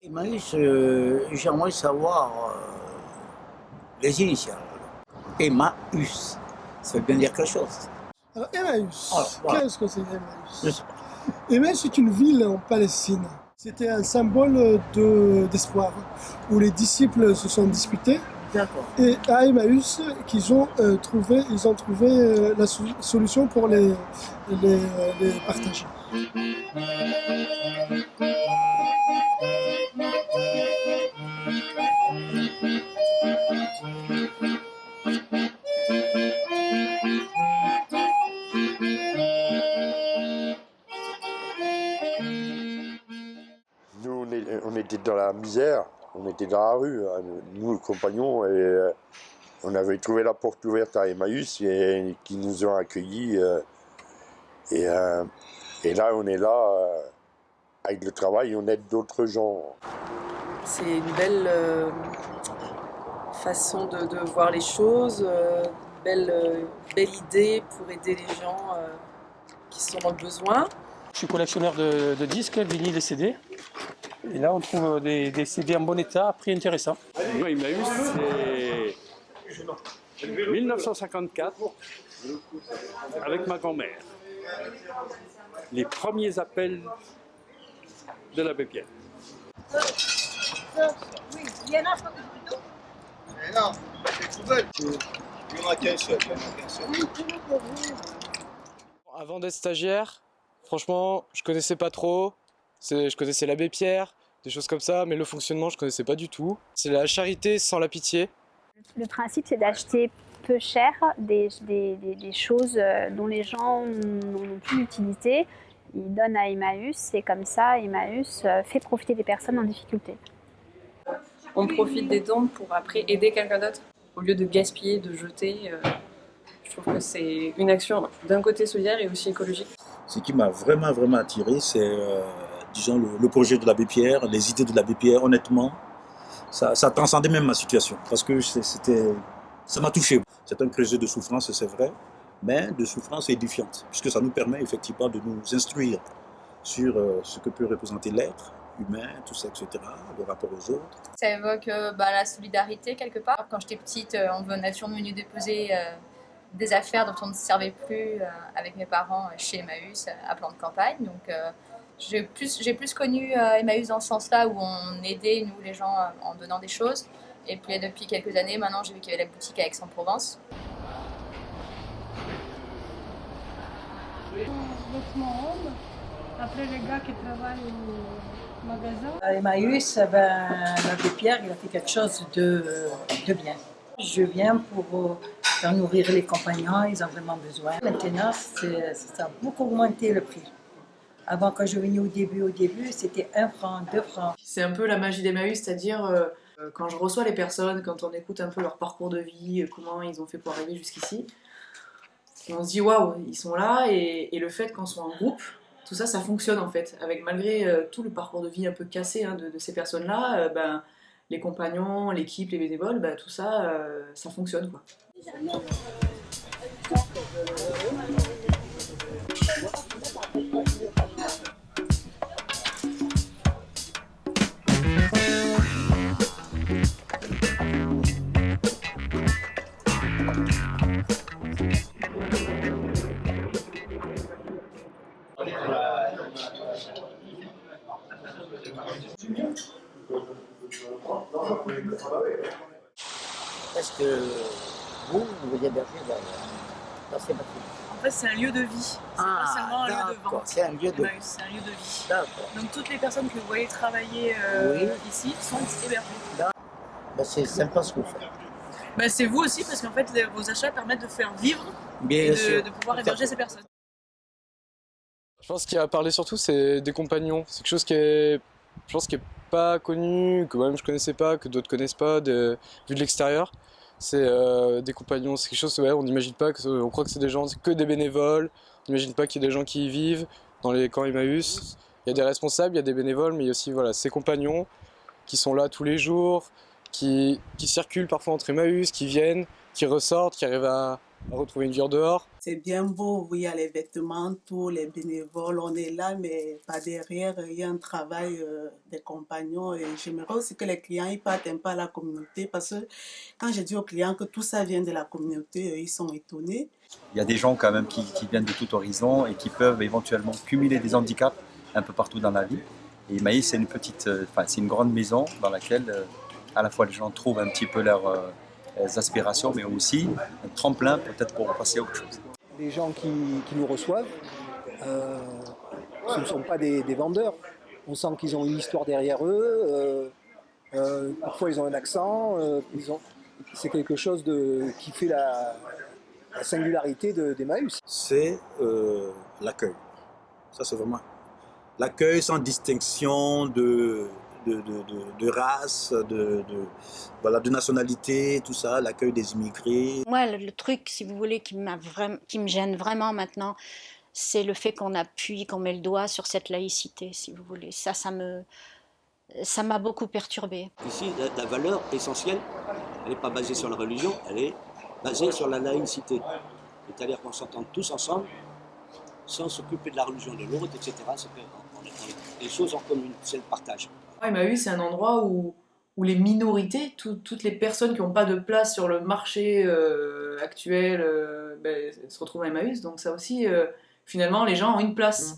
Emmaüs, j'aimerais savoir les initiales. Emmaüs, ça veut bien dire quelque chose. Alors Emmaüs, voilà. Qu'est-ce que c'est Emmaüs? Je sais pas. Emmaüs est une ville en Palestine. C'était un symbole d'espoir, où les disciples se sont disputés. D'accord. Et à Emmaüs, ils ont trouvé la solution pour les partager. Nous, on était dans la misère, on était dans la rue, hein, nous, les compagnons, et on avait trouvé la porte ouverte à Emmaüs et qui nous ont accueillis. Et là, on est là, avec le travail, on aide d'autres gens. C'est une belle façon de voir les choses, belle idée pour aider les gens qui sont dans le besoin. Je suis collectionneur de disques, vinyles et CD. Et là, on trouve des CD en bon état, à prix intéressant. Emmaüs, c'est 1954, avec ma grand-mère. Les premiers appels de l'abbé Pierre. Non, il n'y en a qu'un seul. Avant d'être stagiaire, franchement, je connaissais pas trop. Je connaissais l'abbé Pierre, des choses comme ça, mais le fonctionnement, je connaissais pas du tout. C'est la charité sans la pitié. Le principe, c'est d'acheter peu cher des choses dont les gens n'ont plus d'utilité. Ils donnent à Emmaüs et comme ça, Emmaüs fait profiter des personnes en difficulté. On profite des dons pour après aider quelqu'un d'autre. Au lieu de gaspiller, de jeter, je trouve que c'est une action d'un côté solidaire et aussi écologique. Ce qui m'a vraiment attiré, c'est disons le projet de l'abbé Pierre, les idées de l'abbé Pierre. Honnêtement, ça transcendait même ma situation parce que ça m'a touché. C'est un projet de souffrance, c'est vrai, mais de souffrance édifiante, puisque ça nous permet effectivement de nous instruire sur ce que peut représenter l'être humain, tout ça, etc., le rapport aux autres. Ça évoque la solidarité quelque part. Quand j'étais petite, on venait toujours venu déposer des affaires dont on ne se servait plus avec mes parents chez Emmaüs à plan de campagne. Donc j'ai plus connu Emmaüs dans ce sens-là où on aidait nous les gens en donnant des choses. Et puis depuis quelques années, maintenant j'ai vu qu'il y avait la boutique à Aix-en-Provence. Après les gars qui travaillent au magasin. À Emmaüs, l'abbé Pierre, il a fait quelque chose de bien. Je viens pour faire nourrir les compagnons, ils ont vraiment besoin. Maintenant, ça a beaucoup augmenté le prix. Avant, quand je venais au début, c'était 1 franc, 2 francs. C'est un peu la magie d'Emmaüs, c'est-à-dire quand je reçois les personnes, quand on écoute un peu leur parcours de vie, comment ils ont fait pour arriver jusqu'ici, on se dit waouh, ils sont là et le fait qu'on soit en groupe, tout ça, ça fonctionne en fait. Avec malgré tout le parcours de vie un peu cassé de ces personnes-là, les compagnons, l'équipe, les bénévoles, tout ça, ça fonctionne quoi. Est-ce que vous hébergez dans ces bâtiments? En fait, c'est un lieu de vie. C'est pas seulement un lieu de vente. C'est un lieu de vie. C'est un lieu de vie. D'accord. Donc toutes les personnes que vous voyez travailler ici sont hébergées. C'est sympa ce que vous faites. Bah, c'est vous aussi, parce qu'en fait, vos achats permettent de faire vivre Bien et sûr. de pouvoir héberger ces personnes. Je pense qu'il y a à parler surtout, c'est des compagnons. C'est quelque chose qui est, je pense, qui est pas connu, que moi-même je connaissais pas, que d'autres connaissent pas, vu de l'extérieur. C'est des compagnons, c'est quelque chose, ouais, on n'imagine pas, on croit que c'est des gens, c'est que des bénévoles. On n'imagine pas qu'il y a des gens qui y vivent dans les camps Emmaüs. Il y a des responsables, il y a des bénévoles, mais il y a aussi voilà, ces compagnons qui sont là tous les jours, qui circulent parfois entre Emmaüs, qui viennent, qui ressortent, qui arrivent à retrouver une vie en dehors. C'est bien beau, il y a les vêtements, tous les bénévoles, on est là, mais pas derrière, il y a un travail des compagnons. Et j'aimerais aussi que les clients ils partent un peu à la communauté, parce que quand je dis aux clients que tout ça vient de la communauté, ils sont étonnés. Il y a des gens quand même qui viennent de tout horizon et qui peuvent éventuellement cumuler des handicaps un peu partout dans la vie. Et Emmaüs, c'est c'est une grande maison dans laquelle à la fois les gens trouvent un petit peu leurs aspirations, mais aussi un tremplin peut-être pour passer à autre chose. Les gens qui nous reçoivent, ce ne sont pas des vendeurs. On sent qu'ils ont une histoire derrière eux. Parfois, ils ont un accent. C'est quelque chose qui fait la singularité d'Emmaüs. C'est l'accueil. Ça, c'est vraiment l'accueil sans distinction de race, de nationalité, tout ça, l'accueil des immigrés. Moi, le truc, si vous voulez, qui me gêne vraiment maintenant, c'est le fait qu'on appuie, qu'on met le doigt sur cette laïcité, si vous voulez. Ça m'a beaucoup perturbée. Ici, la valeur essentielle, elle n'est pas basée sur la religion, elle est basée sur la laïcité. C'est-à-dire qu'on s'entend tous ensemble, sans s'occuper de la religion de l'autre, etc. C'est qu'on a des choses en commun, c'est le partage. Emmaüs, c'est un endroit où les minorités, toutes les personnes qui n'ont pas de place sur le marché actuel, se retrouvent à Emmaüs. Donc ça aussi, finalement, les gens ont une place.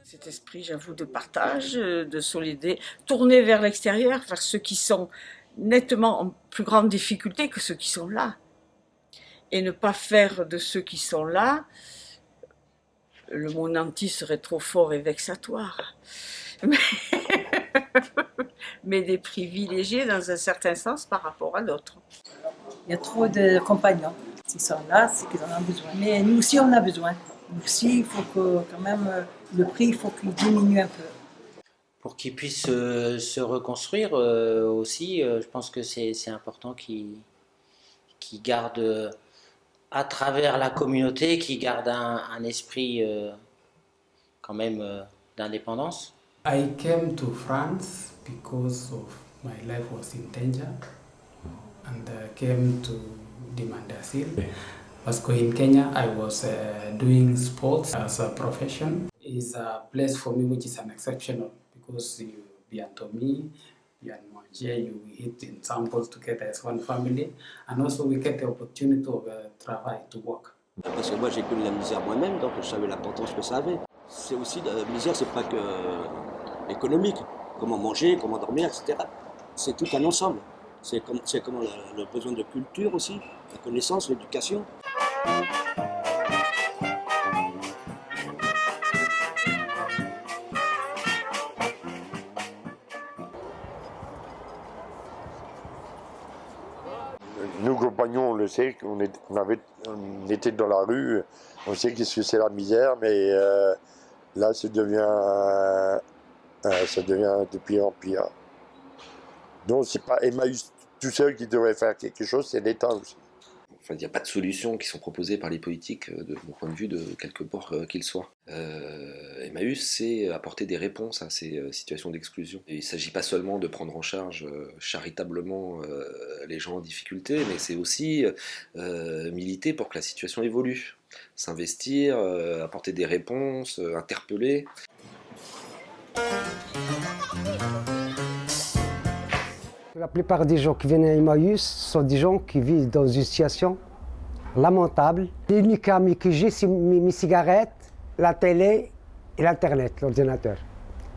Cet esprit, j'avoue, de partage, de solidarité, tourner vers l'extérieur, vers ceux qui sont nettement en plus grande difficulté que ceux qui sont là. Et ne pas faire de ceux qui sont là, le mot nanti serait trop fort et vexatoire, mais des privilégiés dans un certain sens par rapport à d'autres. Il y a trop de compagnons. S'ils sont là, c'est qu'ils en ont besoin. Mais nous aussi, on a besoin. Nous aussi, il faut que quand même le prix, il faut qu'il diminue un peu. Pour qu'ils puissent se reconstruire aussi, je pense que c'est important qu'ils gardent, à travers la communauté, qu'ils gardent un esprit quand même d'indépendance. I came to France because of my life was in danger and came to demand asylum. Parce in Kenya, I was doing sports as a profession. It's a place for me which is an exceptional because you me, you and Manger, you eat in samples together as one family, and also we get the opportunity of travail to work. Parce que moi j'ai connu la misère moi-même, donc je savais l'importance que ça avait. C'est aussi, la misère, c'est pas que économique, comment manger, comment dormir, etc. C'est tout un ensemble. C'est comme le besoin de culture aussi, la connaissance, l'éducation. Nous, compagnons, on le sait, on était dans la rue, on sait qu'est-ce que c'est la misère, mais là, ça devient de pire en pire. Donc, c'est pas Emmaüs tout seul qui devrait faire quelque chose, c'est l'État aussi. Enfin, il n'y a pas de solutions qui sont proposées par les politiques, de mon point de vue, de quelque bord qu'ils soient. Emmaüs, c'est apporter des réponses à ces situations d'exclusion. Et il ne s'agit pas seulement de prendre en charge charitablement les gens en difficulté, mais c'est aussi militer pour que la situation évolue. S'investir, apporter des réponses, interpeller. La plupart des gens qui viennent à Emmaüs sont des gens qui vivent dans une situation lamentable. L'unique ami que j'ai, c'est mes cigarettes, la télé et l'Internet, l'ordinateur.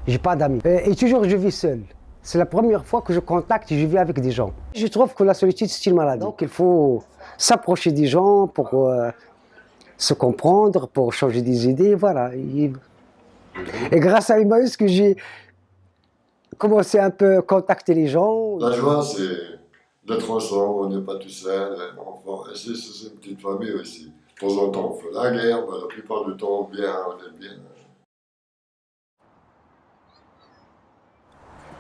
J'ai pas d'amis. Et toujours, je vis seul. C'est la première fois que je contacte et je vis avec des gens. Je trouve que la solitude, c'est une maladie. Donc il faut s'approcher des gens pour se comprendre, pour changer des idées, voilà. Et grâce à Emmaüs que j'ai commencé un peu à contacter les gens. La joie, c'est d'être ensemble, on n'est pas tout seul. Enfin, c'est une petite famille aussi. De temps en temps, on fait la guerre, mais la plupart du temps, on est bien.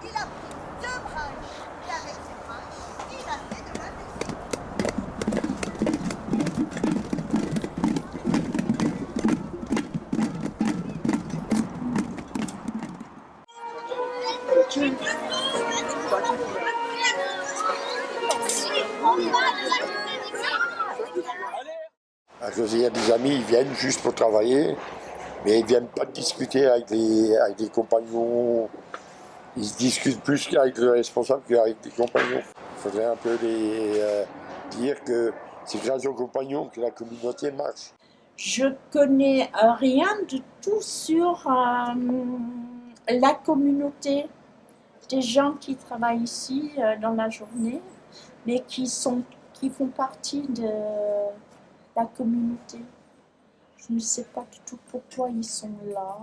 Il a pris 2 branches et avec ces branches, il a fait de la Il y a des amis, ils viennent juste pour travailler, mais ils ne viennent pas discuter avec les compagnons. Ils discutent plus qu'avec le responsable qu'avec les compagnons. Il faudrait un peu dire que c'est grâce aux compagnons que la communauté marche. Je connais rien du tout sur la communauté, des gens qui travaillent ici dans la journée, mais qui font partie de la communauté. Je ne sais pas du tout pourquoi ils sont là.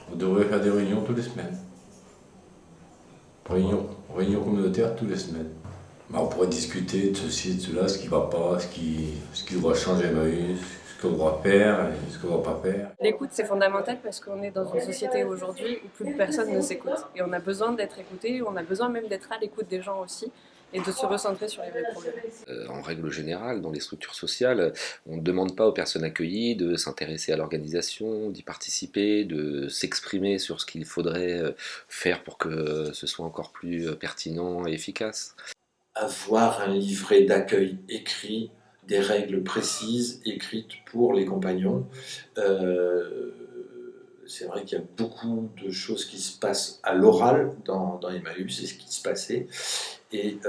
On devrait faire des réunions toutes les semaines. Réunions communautaires toutes les semaines. On pourrait discuter de ceci, de cela, ce qui ne va pas, ce qui doit changer Emmaüs, ce qu'on doit faire et ce qu'on ne doit pas faire. L'écoute, c'est fondamental parce qu'on est dans une société aujourd'hui où plus personne ne s'écoute. Et on a besoin d'être écouté, on a besoin même d'être à l'écoute des gens aussi et de se recentrer sur les vrais problèmes. En règle générale, dans les structures sociales, on ne demande pas aux personnes accueillies de s'intéresser à l'organisation, d'y participer, de s'exprimer sur ce qu'il faudrait faire pour que ce soit encore plus pertinent et efficace. Avoir un livret d'accueil écrit, des règles précises écrites pour les compagnons. C'est vrai qu'il y a beaucoup de choses qui se passent à l'oral dans Emmaüs, c'est ce qui se passait. Et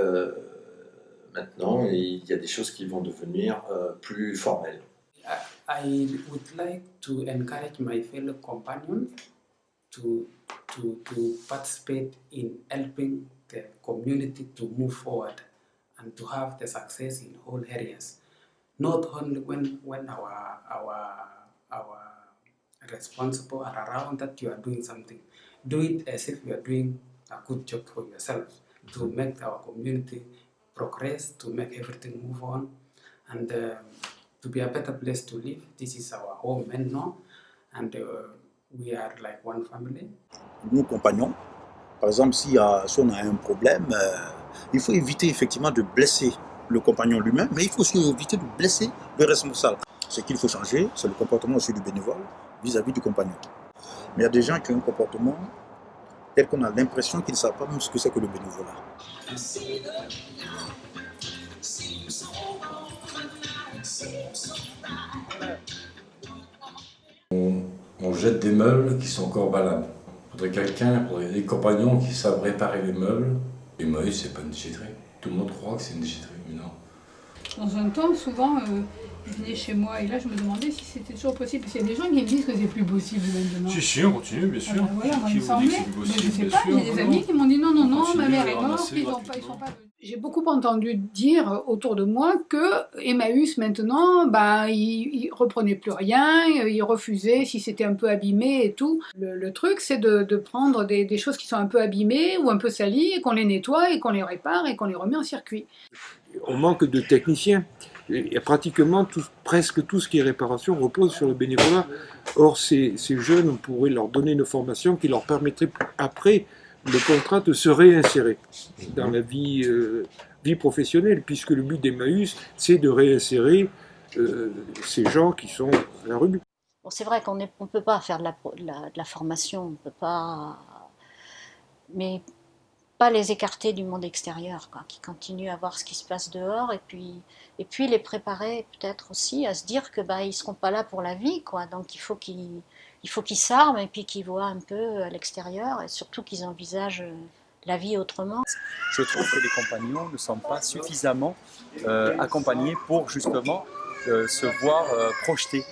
maintenant, il y a des choses qui vont devenir plus formelles. I would like to encourage my fellow companions to participate in helping the community to move forward and to have the success in all areas. Not only when our responsible are around that you are doing something. Do it as if you are doing a good job for yourself to make our community progress, to make everything move on, and to be a better place to live. This is our home maintenant, and we are like one family. Nous, compagnons, par exemple, si on a un problème, il faut éviter effectivement de blesser le compagnon lui-même, mais il faut aussi éviter de blesser le responsable. Ce qu'il faut changer, c'est le comportement aussi du bénévole vis-à-vis du compagnon. Mais il y a des gens qui ont un comportement tel qu'on a l'impression qu'ils ne savent pas même ce que c'est que le bénévolat. On jette des meubles qui sont encore valables. Il faudrait des compagnons qui savent réparer les meubles. Emmaüs, c'est pas une déchetterie. Tout le monde croit que c'est une déchetterie, mais non. Dans un temps, souvent, ils venaient chez moi et là, je me demandais si c'était toujours possible. Parce qu'il y a des gens qui me disent que c'est plus possible maintenant. Si, on continue, bien sûr. Voilà, moi, Qui il me vous dit que semblait. c'est plus Mais possible, je sais bien pas, sûr, j'ai des non, amis qui m'ont dit non, non, non, continue ma mère est à morte, ramasser ils sont pas. J'ai beaucoup entendu dire autour de moi que Emmaüs maintenant, il reprenait plus rien, il refusait si c'était un peu abîmé et tout. Le truc, c'est de prendre des choses qui sont un peu abîmées ou un peu salies et qu'on les nettoie et qu'on les répare et qu'on les remet en circuit. On manque de techniciens. Et pratiquement presque tout ce qui est réparation repose sur le bénévolat. Or, ces jeunes, on pourrait leur donner une formation qui leur permettrait après le contrat de se réinsérer dans la vie professionnelle, puisque le but d'Emmaüs, c'est de réinsérer ces gens qui sont à la rue. Bon, c'est vrai qu'on ne peut pas faire de la formation, on ne peut pas... Mais pas les écarter du monde extérieur, quoi, qui continuent à voir ce qui se passe dehors, et puis les préparer peut-être aussi à se dire que ils ne seront pas là pour la vie, quoi. Donc il faut qu'ils s'arment et puis qu'ils voient un peu à l'extérieur, et surtout qu'ils envisagent la vie autrement. Je trouve que les compagnons ne sont pas suffisamment accompagnés pour justement se voir projetés,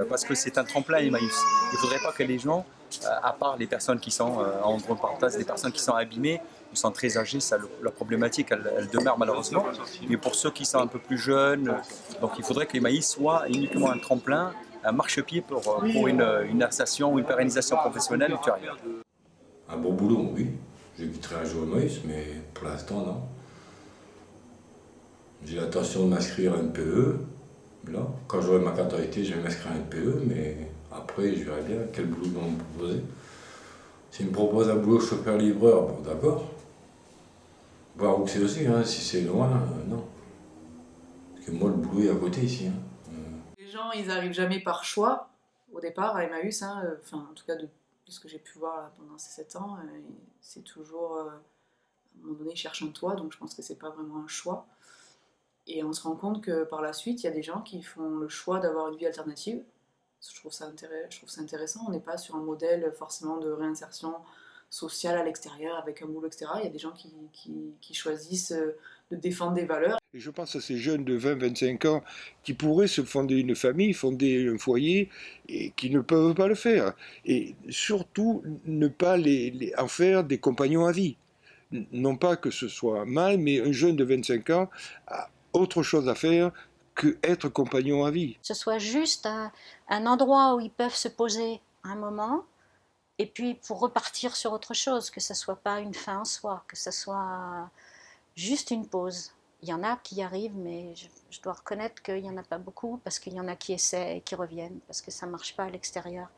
parce que c'est un tremplin Emmaüs. Il ne faudrait pas que les gens, à part les personnes qui sont en grande partie, des personnes qui sont abîmées, qui sont très âgées, ça, la problématique elle demeure malheureusement, mais pour ceux qui sont un peu plus jeunes, donc il faudrait que Emmaüs soit uniquement un tremplin, un marchepied pour une insertion ou une pérennisation professionnelle ultérieure. Un bon boulot, oui. Je quitterai un jour Emmaüs, mais pour l'instant, non. J'ai l'intention de m'inscrire à une PE. Là, quand j'aurai ma carte d'identité, je vais m'inscrire à une PE, mais après, je verrai bien quel boulot ils vont me proposer. S'ils me proposent un boulot chauffeur-livreur, bon, d'accord. Voir où c'est aussi, hein. Si c'est loin, non. Parce que moi, le boulot est à côté ici. Hein. Les gens, ils n'arrivent jamais par choix, au départ, à Emmaüs. Hein, en tout cas, de ce que j'ai pu voir là, pendant ces 7 ans, c'est toujours, à un moment donné, ils cherchent un toit, donc je pense que c'est pas vraiment un choix. Et on se rend compte que par la suite, il y a des gens qui font le choix d'avoir une vie alternative. Je trouve ça intéressant. On n'est pas sur un modèle forcément de réinsertion sociale à l'extérieur, avec un boulot, etc. Il y a des gens qui choisissent de défendre des valeurs. Et je pense à ces jeunes de 20-25 ans qui pourraient se fonder une famille, fonder un foyer, et qui ne peuvent pas le faire. Et surtout, ne pas en faire des compagnons à vie. Non pas que ce soit mal, mais un jeune de 25 ans a autre chose à faire que être compagnon à vie. Que ce soit juste un endroit où ils peuvent se poser un moment, et puis pour repartir sur autre chose, que ce ne soit pas une fin en soi, que ce soit juste une pause. Il y en a qui y arrivent, mais je dois reconnaître qu'il n'y en a pas beaucoup, parce qu'il y en a qui essaient et qui reviennent, parce que ça ne marche pas à l'extérieur.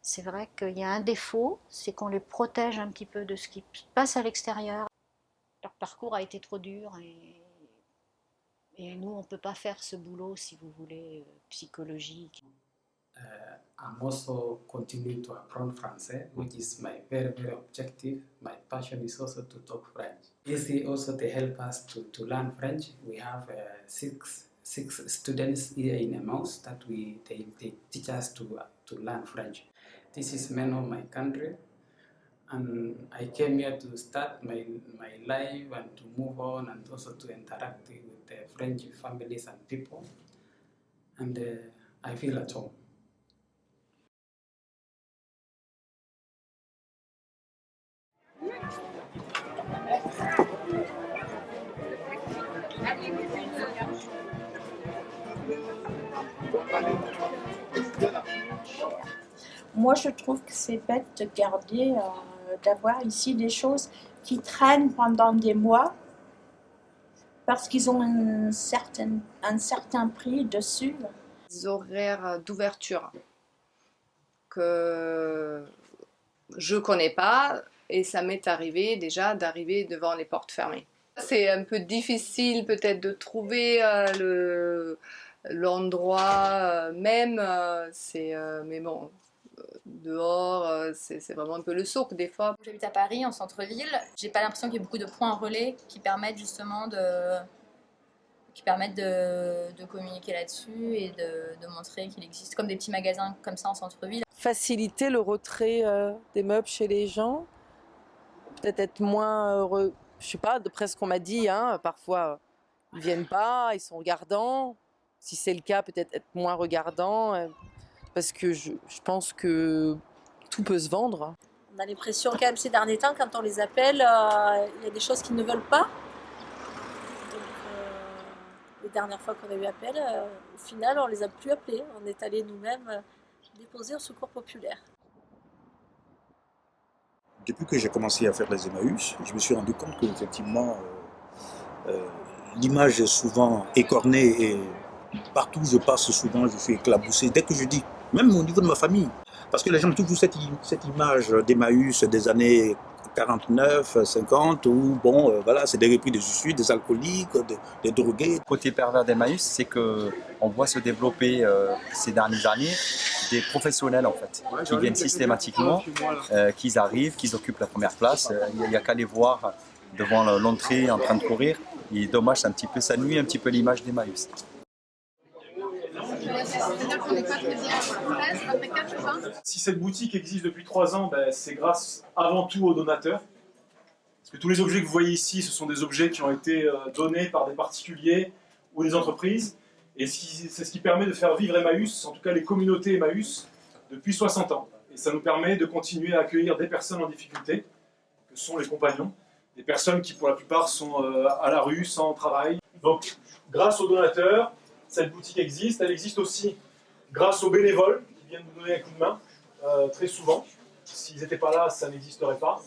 C'est vrai qu'il y a un défaut, c'est qu'on les protège un petit peu de ce qui passe à l'extérieur. Leur parcours a été trop dur, et nous, on ne peut pas faire ce boulot, si vous voulez, psychologique. I'm also continuing to apprendre français, which is my very, very objective. My passion is also to talk French. Easy also to help us to learn French. We have six students here in Emmaüs that they teach us to learn French. This is men of my country, and I came here to start my life and to move on, and also to interact with the French families and people, and I feel at home. Moi, je trouve que c'est bête de garder, d'avoir ici des choses qui traînent pendant des mois parce qu'ils ont un certain prix dessus. Des horaires d'ouverture que je connais pas et ça m'est arrivé déjà d'arriver devant les portes fermées. C'est un peu difficile peut-être de trouver l'endroit même, mais bon. Dehors, c'est vraiment un peu le souk des fois. J'habite à Paris, en centre-ville. J'ai pas l'impression qu'il y ait beaucoup de points relais qui permettent justement de communiquer là-dessus et de montrer qu'il existe comme des petits magasins comme ça en centre-ville. Faciliter le retrait des meubles chez les gens, peut-être être moins je sais pas, d'après ce qu'on m'a dit, hein, parfois ils viennent pas, ils sont regardants. Si c'est le cas, peut-être être moins regardant. Parce que je pense que tout peut se vendre. On a l'impression quand même ces derniers temps, quand on les appelle, il y a des choses qu'ils ne veulent pas. Donc, les dernières fois qu'on a eu appel, au final, on les a plus appelés. On est allés nous-mêmes déposer au secours populaire. Depuis que j'ai commencé à faire les Emmaüs, je me suis rendu compte qu'effectivement, l'image est souvent écornée et partout où je passe, souvent je suis éclaboussé. Dès que je dis, même au niveau de ma famille, parce que les gens ont toujours cette image d'Emmaüs des années 49, 50, où bon, voilà, c'est des repris des issus, des alcooliques, des drogués. Le côté pervers d'Emmaüs, c'est qu'on voit se développer ces dernières années des professionnels en fait, qui viennent systématiquement, qu'ils arrivent, qu'ils occupent la première place. Il n'y a qu'à les voir devant l'entrée en train de courir. Et dommage, ça nuit un petit peu l'image d'Emmaüs. Si cette boutique existe depuis 3 ans, c'est grâce avant tout aux donateurs. Parce que tous les objets que vous voyez ici, ce sont des objets qui ont été donnés par des particuliers ou des entreprises. Et c'est ce qui permet de faire vivre Emmaüs, en tout cas les communautés Emmaüs, depuis 60 ans. Et ça nous permet de continuer à accueillir des personnes en difficulté, que sont les compagnons, des personnes qui pour la plupart sont à la rue, sans travail. Donc grâce aux donateurs, cette boutique existe. Elle existe aussi grâce aux bénévoles qui viennent nous donner un coup de main, très souvent. S'ils n'étaient pas là, ça n'existerait pas.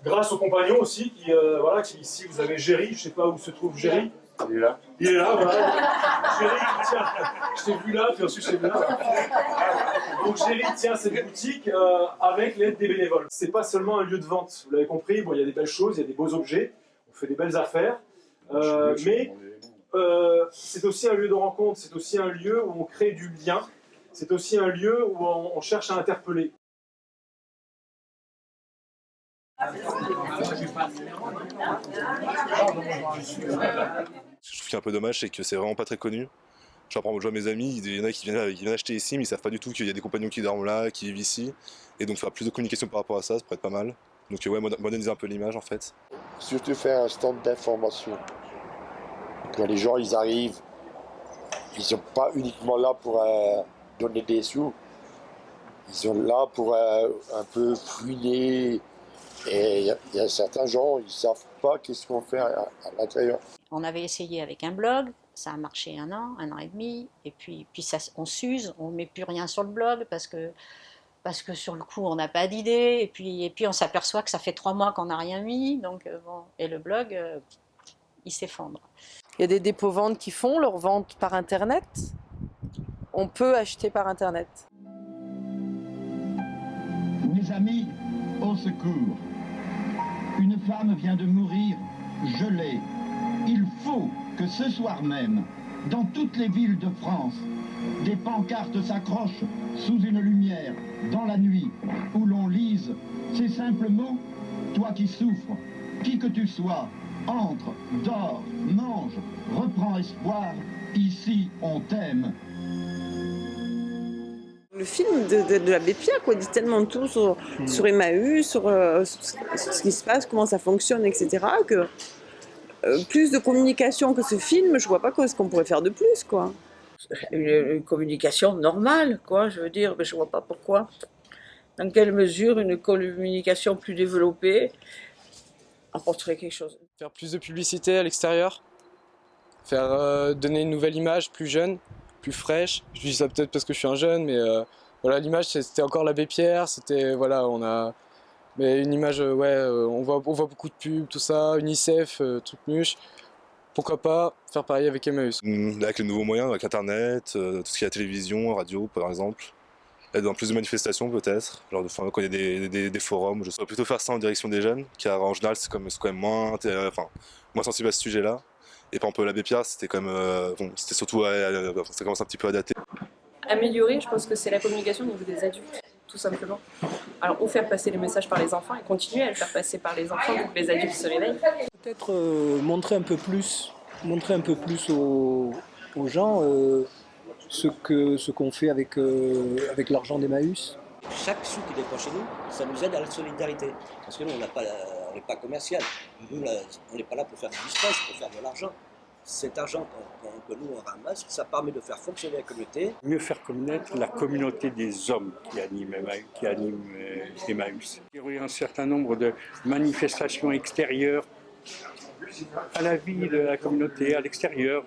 Grâce aux compagnons aussi, voilà, ici vous avez Géry, je ne sais pas où se trouve Géry. Il est là. Il est là, voilà. Géry, tiens, je t'ai vu là, puis ensuite je t'ai vu là. Donc Géry tient cette boutique avec l'aide des bénévoles. C'est pas seulement un lieu de vente, vous l'avez compris, bon, il y a des belles choses, il y a des beaux objets, on fait des belles affaires, mais c'est aussi un lieu de rencontre, c'est aussi un lieu où on crée du lien, c'est aussi un lieu où on cherche à interpeller. Je trouve qu'il y a un peu dommage, c'est que c'est vraiment pas très connu. Genre, par exemple, je vois mes amis, il y en a qui viennent acheter ici, mais ils savent pas du tout qu'il y a des compagnons qui dorment là, qui vivent ici. Et donc faire plus de communication par rapport à ça, ça pourrait être pas mal. Donc ouais, moderniser un peu l'image en fait. Surtout faire un stand d'information. Quand les gens ils arrivent, ils sont pas uniquement là pour donner des sous. Ils sont là pour un peu fouiner. Et il y a certains gens, ils savent pas qu'est-ce qu'on fait à l'intérieur. On avait essayé avec un blog, ça a marché un an et demi, et puis ça, on s'use, on ne met plus rien sur le blog parce que sur le coup on n'a pas d'idée, et puis on s'aperçoit que ça fait 3 mois qu'on n'a rien mis, donc bon, et le blog il s'effondre. Il y a des dépôts-ventes qui font leur vente par internet. On peut acheter par internet. Mes amis, au secours. Une femme vient de mourir gelée. Il faut que ce soir même, dans toutes les villes de France, des pancartes s'accrochent sous une lumière, dans la nuit, où l'on lise ces simples mots: toi qui souffres, qui que tu sois, entre, dors, mange, reprends espoir, ici on t'aime. Le film de l'abbé Pierre, quoi, dit tellement de tout sur Emmaüs, sur ce qui se passe, comment ça fonctionne, etc., que plus de communication que ce film, je vois pas ce qu'on pourrait faire de plus, quoi. Une communication normale, quoi, je veux dire, mais je vois pas pourquoi. Dans quelle mesure une communication plus développée apporterait quelque chose. Faire plus de publicité à l'extérieur, faire donner une nouvelle image plus jeune, plus fraîche. Je dis ça peut-être parce que je suis un jeune, mais voilà, l'image c'était encore l'abbé Pierre, c'était voilà, mais une image, on voit beaucoup de pubs, tout ça, UNICEF, truc muche. Pourquoi pas faire pareil avec Emmaüs. Avec les nouveaux moyens, avec internet, tout ce qui est à la télévision, radio par exemple. Être dans plus de manifestations peut-être, genre quand il y a des forums, je saurais plutôt faire ça en direction des jeunes, car en général c'est quand même moins sensible à ce sujet-là. Et par exemple l'abbé Pierre, c'était quand même, c'était surtout, ça commence un petit peu à dater. Améliorer, je pense que c'est la communication au niveau des adultes, tout simplement. Alors, ou faire passer les messages par les enfants et continuer à le faire passer par les enfants pour que les adultes se réveillent. Peut-être montrer un peu plus aux gens ce qu'on fait avec l'argent d'Emmaüs. Chaque sou qui dépend chez nous, ça nous aide à la solidarité. Parce que nous, on n'est pas commercial. Nous, on n'est pas là pour faire du business, pour faire de l'argent. Cet argent que nous on ramasse, ça permet de faire fonctionner la communauté. Mieux faire connaître la communauté des hommes qui animent Emmaüs. Il y aurait un certain nombre de manifestations extérieures à la vie de la communauté, à l'extérieur,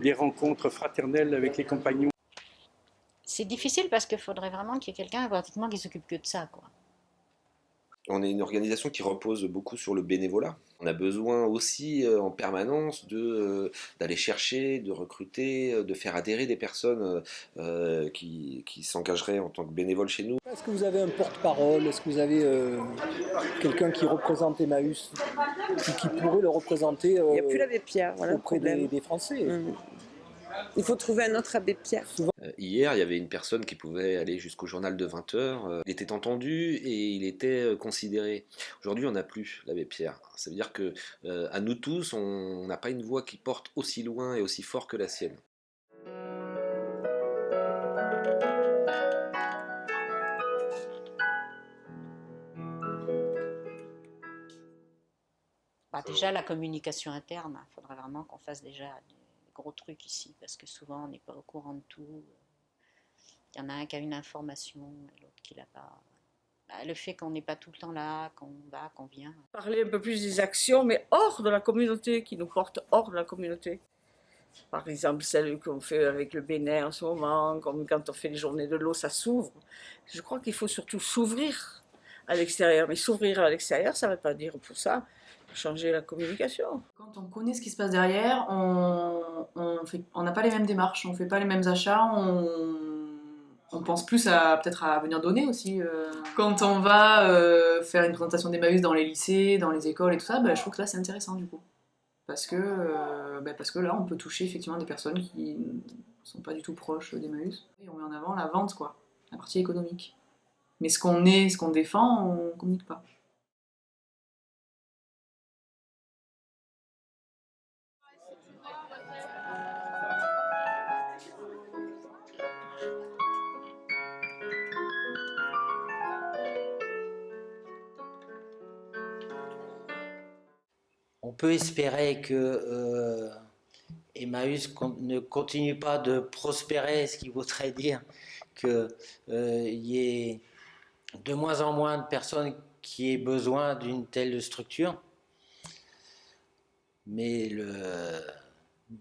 des rencontres fraternelles avec les compagnons. C'est difficile parce qu'il faudrait vraiment qu'il y ait quelqu'un pratiquement qui s'occupe que de ça, quoi. On est une organisation qui repose beaucoup sur le bénévolat. On a besoin aussi en permanence d'aller chercher, de recruter, de faire adhérer des personnes qui s'engageraient en tant que bénévoles chez nous. Est-ce que vous avez un porte-parole? Est-ce que vous avez quelqu'un qui représente Emmaüs, qui pourrait le représenter Il n'y a plus l'abbé Pierre, voilà auprès des Français? Il faut trouver un autre abbé Pierre. Hier, il y avait une personne qui pouvait aller jusqu'au journal de 20h. Il était entendu et il était considéré. Aujourd'hui, on n'a plus l'abbé Pierre. Ça veut dire que à nous tous, on n'a pas une voix qui porte aussi loin et aussi fort que la sienne. Déjà, la communication interne, il faudrait vraiment qu'on fasse déjà gros truc ici, parce que souvent on n'est pas au courant de tout. Il y en a un qui a une information et l'autre qui l'a pas. Le fait qu'on n'est pas tout le temps là, qu'on va, qu'on vient. Parler un peu plus des actions, mais hors de la communauté, qui nous portent hors de la communauté. Par exemple, celle qu'on fait avec le Bénin en ce moment, comme quand on fait les journées de l'eau, ça s'ouvre. Je crois qu'il faut surtout s'ouvrir à l'extérieur. Mais s'ouvrir à l'extérieur, ça ne veut pas dire pour ça changer la communication. Quand on connaît ce qui se passe derrière, on n'a pas les mêmes démarches, on ne fait pas les mêmes achats, on pense plus peut-être à venir donner aussi. Quand on va faire une présentation d'Emmaüs dans les lycées, dans les écoles et tout ça, je trouve que là c'est intéressant du coup. Parce que là on peut toucher effectivement des personnes qui ne sont pas du tout proches d'Emmaüs. Et on met en avant la vente, quoi, la partie économique. Mais ce qu'on est, ce qu'on défend, on ne communique pas. On peut espérer que Emmaüs ne continue pas de prospérer, ce qui voudrait dire qu'il y ait de moins en moins de personnes qui aient besoin d'une telle structure. Mais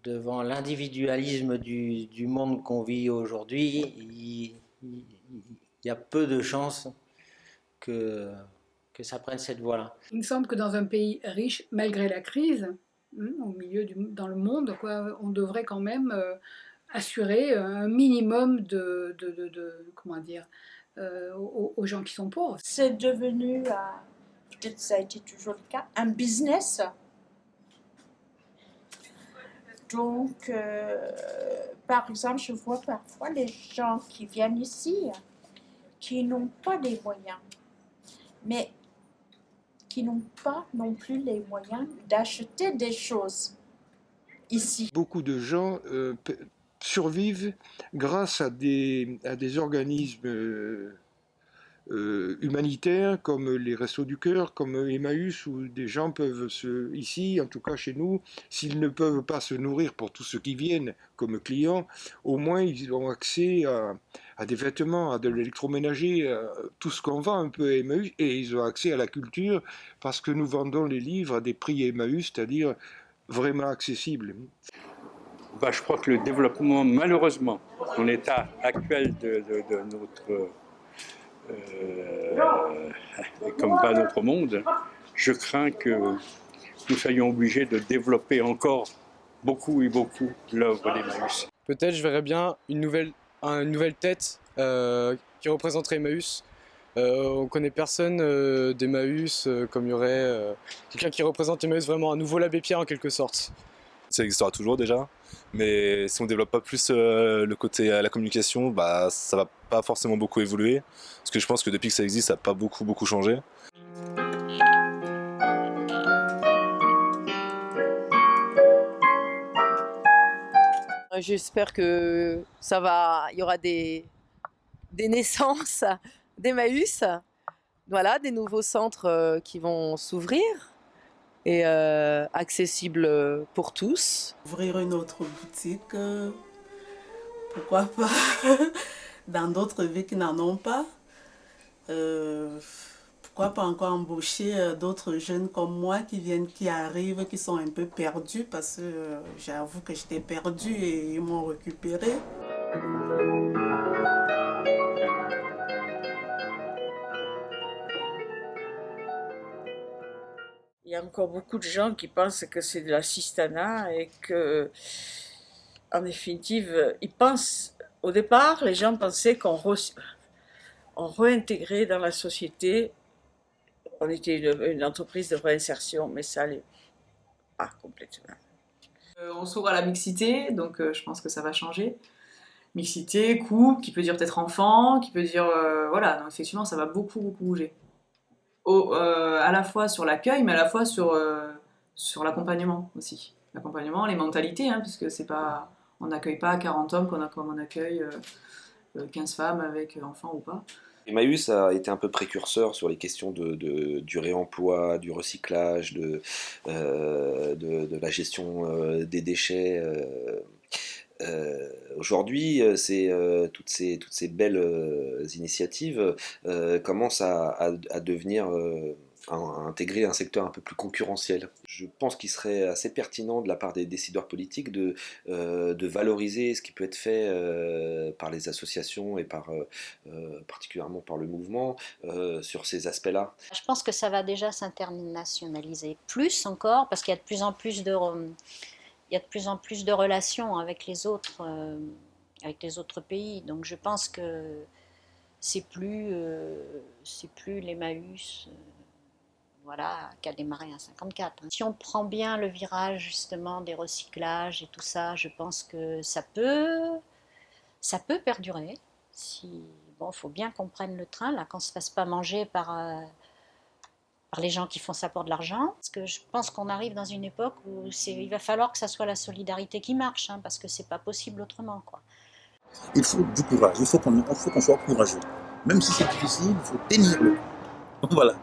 devant l'individualisme du monde qu'on vit aujourd'hui, il y a peu de chances que ça prenne cette voie-là. Il me semble que dans un pays riche, malgré la crise, dans le monde, on devrait quand même assurer un minimum aux gens qui sont pauvres. C'est devenu, peut-être ça a été toujours le cas, un business. Donc, par exemple, je vois parfois les gens qui viennent ici, qui n'ont pas les moyens, mais qui n'ont pas non plus les moyens d'acheter des choses ici. Beaucoup de gens survivent grâce à des organismes humanitaires comme les Restos du Cœur, comme Emmaüs, où des gens peuvent ici, en tout cas chez nous, s'ils ne peuvent pas se nourrir pour tous ceux qui viennent comme clients, au moins ils ont accès à des vêtements, à de l'électroménager, tout ce qu'on vend un peu à Emmaüs, et ils ont accès à la culture parce que nous vendons les livres à des prix Emmaüs, c'est-à-dire vraiment accessibles. Je crois que le développement, malheureusement, en l'état actuel de notre comme va notre monde, je crains que nous soyons obligés de développer encore beaucoup et beaucoup l'œuvre d'Emmaüs. Peut-être je verrais bien une nouvelle tête qui représenterait Emmaüs. On ne connaît personne d'Emmaüs, comme il y aurait quelqu'un qui représente Emmaüs, vraiment un nouveau l'abbé Pierre en quelque sorte. Ça existera toujours déjà, mais si on ne développe pas plus le côté la communication, ça ne va pas forcément beaucoup évoluer, parce que je pense que depuis que ça existe, ça n'a pas beaucoup changé. J'espère que il y aura des naissances d'Emmaüs, voilà, des nouveaux centres qui vont s'ouvrir. Et accessible pour tous. Ouvrir une autre boutique, pourquoi pas, dans d'autres villes qui n'en ont pas. Pourquoi pas encore embaucher d'autres jeunes comme moi qui arrivent, qui sont un peu perdus, parce que j'avoue que j'étais perdue et ils m'ont récupérée. Il y a encore beaucoup de gens qui pensent que c'est de l'assistanat et que, en définitive, ils pensent, au départ, les gens pensaient qu'on réintégrait dans la société, on était une entreprise de réinsertion, mais ça n'allait pas complètement. On s'ouvre à la mixité, donc je pense que ça va changer. Mixité, couple, qui peut dire peut-être enfant, qui peut dire, voilà, donc effectivement ça va beaucoup bouger. À la fois sur l'accueil, mais à la fois sur l'accompagnement aussi. L'accompagnement, les mentalités, puisque c'est pas, on n'accueille pas 40 hommes comme on accueille 15 femmes avec enfants ou pas. Emmaüs a été un peu précurseur sur les questions du réemploi, du recyclage, de la gestion des déchets. Aujourd'hui, toutes ces belles initiatives commencent à devenir, à intégrer un secteur un peu plus concurrentiel. Je pense qu'il serait assez pertinent de la part des décideurs politiques de valoriser ce qui peut être fait par les associations et particulièrement par le mouvement sur ces aspects-là. Je pense que ça va déjà s'internationaliser plus encore, parce qu'il y a de plus en plus de relations avec les autres pays. Donc je pense que c'est plus l'Emmaüs qui a démarré en 1954. Si on prend bien le virage justement des recyclages et tout ça, je pense que ça peut perdurer. Faut bien qu'on prenne le train, là, qu'on ne se fasse pas manger par les gens qui font ça pour de l'argent. Parce que je pense qu'on arrive dans une époque où il va falloir que ça soit la solidarité qui marche, parce que c'est pas possible autrement, quoi. Il faut du courage, il faut qu'on soit courageux. Même si c'est difficile, il faut tenir le coup. Voilà.